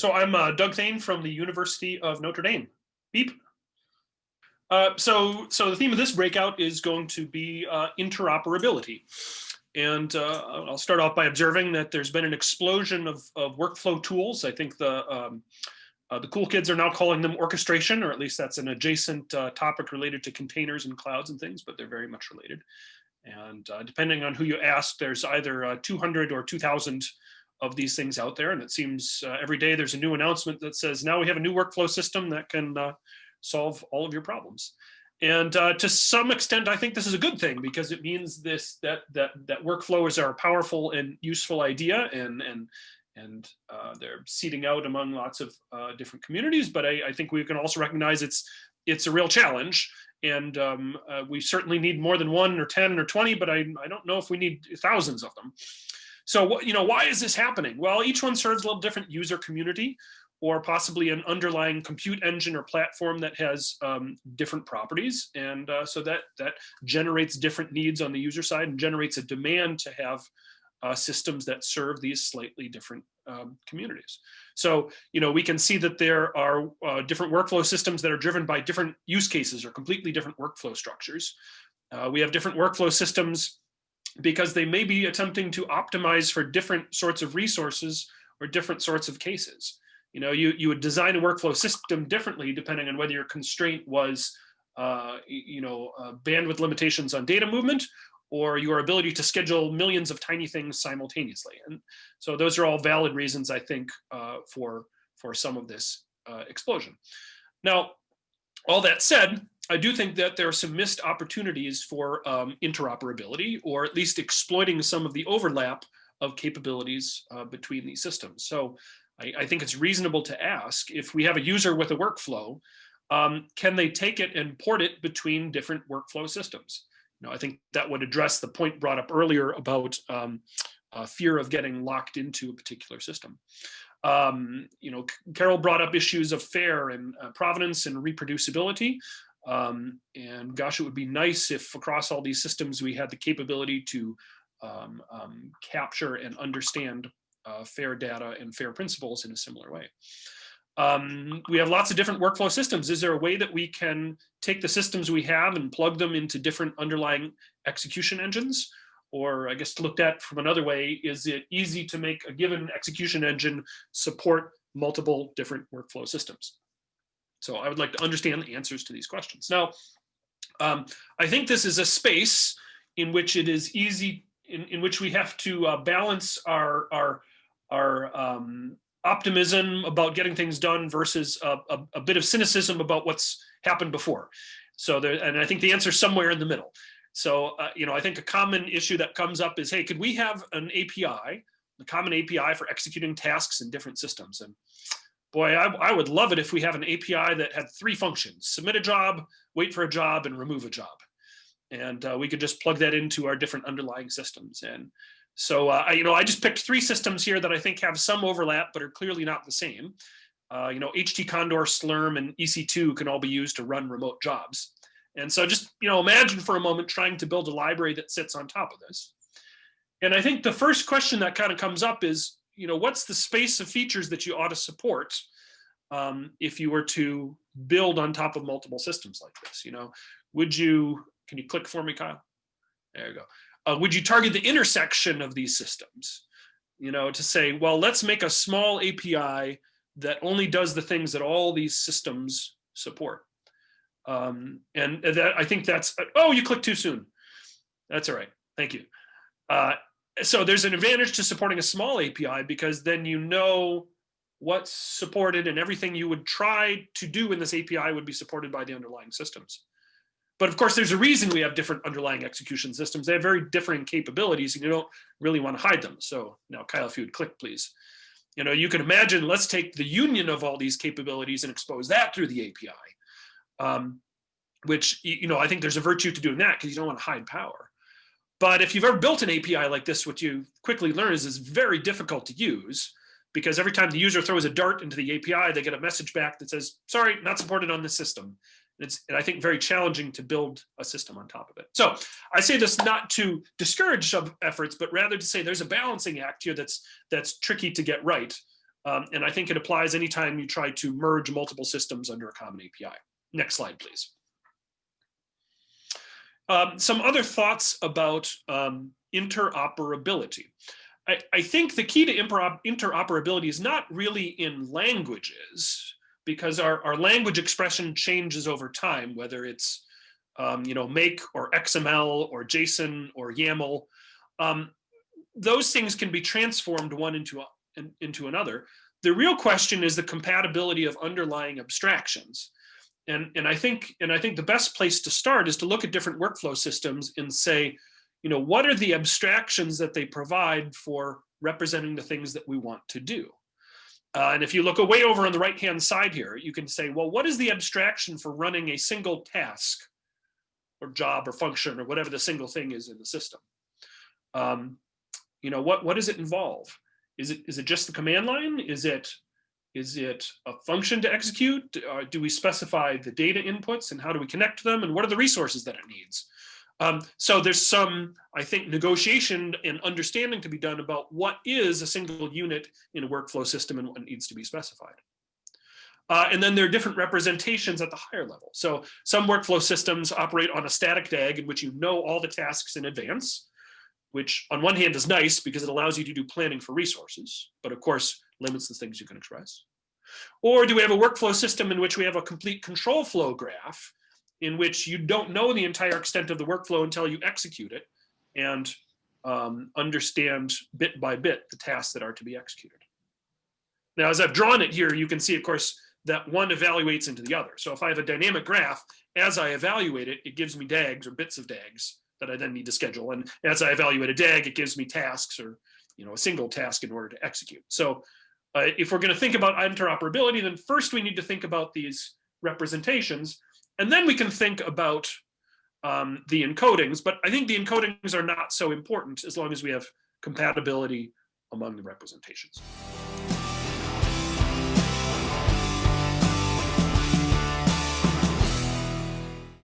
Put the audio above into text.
So I'm Doug Thain from the University of Notre Dame. Beep. So the theme of this breakout is going to be interoperability. And I'll start off by observing that there's been an explosion of workflow tools. I think the cool kids are now calling them orchestration, or at least that's an adjacent topic related to containers and clouds and things, but they're very much related. And depending on who you ask, there's either 200 or 2,000 of these things out there. And it seems every day there's a new announcement that says, now we have a new workflow system that can solve all of your problems. And to some extent, I think this is a good thing, because it means that workflows are a powerful and useful idea, and they're seeding out among lots of different communities. But I think we can also recognize it's a real challenge. And we certainly need more than 1 or 10 or 20, but I don't know if we need thousands of them. So why is this happening? Well, each one serves a little different user community, or possibly an underlying compute engine or platform that has different properties. And so that generates different needs on the user side and generates a demand to have systems that serve these slightly different communities. So, we can see that there are different workflow systems that are driven by different use cases or completely different workflow structures. We have different workflow systems because they may be attempting to optimize for different sorts of resources or different sorts of cases. You would design a workflow system differently depending on whether your constraint was, bandwidth limitations on data movement, or your ability to schedule millions of tiny things simultaneously. And so those are all valid reasons, I think, for some of this explosion. Now, all that said, I do think that there are some missed opportunities for interoperability, or at least exploiting some of the overlap of capabilities between these systems. So I think it's reasonable to ask, if we have a user with a workflow, can they take it and port it between different workflow systems? I think that would address the point brought up earlier about fear of getting locked into a particular system. Carol brought up issues of FAIR and provenance and reproducibility. And gosh, it would be nice if across all these systems we had the capability to capture and understand FAIR data and FAIR principles in a similar way. We have lots of different workflow systems. Is there a way that we can take the systems we have and plug them into different underlying execution engines? Or I guess looked at from another way, is it easy to make a given execution engine support multiple different workflow systems? So I would like to understand the answers to these questions. Now, I think this is a space in which it is easy, in which we have to balance our optimism about getting things done versus a bit of cynicism about what's happened before. So and I think the answer is somewhere in the middle. So, I think a common issue that comes up is, hey, could we have an API, a common API for executing tasks in different systems? And boy, I would love it if we have an API that had 3 functions: submit a job, wait for a job, and remove a job. And we could just plug that into our different underlying systems. And so, I just picked 3 systems here that I think have some overlap, but are clearly not the same. HT Condor, Slurm, and EC2 can all be used to run remote jobs. And so just, imagine for a moment trying to build a library that sits on top of this. And I think the first question that kind of comes up is, what's the space of features that you ought to support if you were to build on top of multiple systems like this? Can you click for me, Kyle? There you go. Would you target the intersection of these systems? To say, well, let's make a small API that only does the things that all these systems support. And that, I think that's, oh, you clicked too soon. That's all right. Thank you. So there's an advantage to supporting a small API, because then what's supported, and everything you would try to do in this API would be supported by the underlying systems. But of course, there's a reason we have different underlying execution systems. They have very different capabilities, and you don't really want to hide them. So now, Kyle, if you would click, please. You can imagine, let's take the union of all these capabilities and expose that through the API. Which, I think there's a virtue to doing that, because you don't want to hide power. But if you've ever built an API like this, what you quickly learn is it's very difficult to use, because every time the user throws a dart into the API, they get a message back that says, sorry, not supported on this system. And I think, very challenging to build a system on top of it. So I say this not to discourage some efforts, but rather to say there's a balancing act here that's tricky to get right. And I think it applies anytime you try to merge multiple systems under a common API. Next slide, please. Some other thoughts about interoperability. I think the key to interoperability is not really in languages, because our language expression changes over time, whether it's make or XML or JSON or YAML. Those things can be transformed one into another. The real question is the compatibility of underlying abstractions. And I think the best place to start is to look at different workflow systems and say, what are the abstractions that they provide for representing the things that we want to do? And if you look way over on the right-hand side here, you can say, well, what is the abstraction for running a single task or job or function or whatever the single thing is in the system? What does it involve? Is it just the command line? Is it a function to execute? Do we specify the data inputs and how do we connect them? And what are the resources that it needs? So there's some, I think, negotiation and understanding to be done about what is a single unit in a workflow system and what needs to be specified. And then there are different representations at the higher level. So some workflow systems operate on a static DAG in which you know all the tasks in advance, which on one hand is nice because it allows you to do planning for resources, but of course limits the things you can express. Or do we have a workflow system in which we have a complete control flow graph in which you don't know the entire extent of the workflow until you execute it and understand bit by bit the tasks that are to be executed? Now, as I've drawn it here, you can see, of course, that one evaluates into the other. So if I have a dynamic graph, as I evaluate it, it gives me DAGs or bits of DAGs that I then need to schedule. And as I evaluate a DAG, it gives me tasks or a single task in order to execute. So if we're going to think about interoperability, then first we need to think about these representations, and then we can think about the encodings. But I think the encodings are not so important as long as we have compatibility among the representations.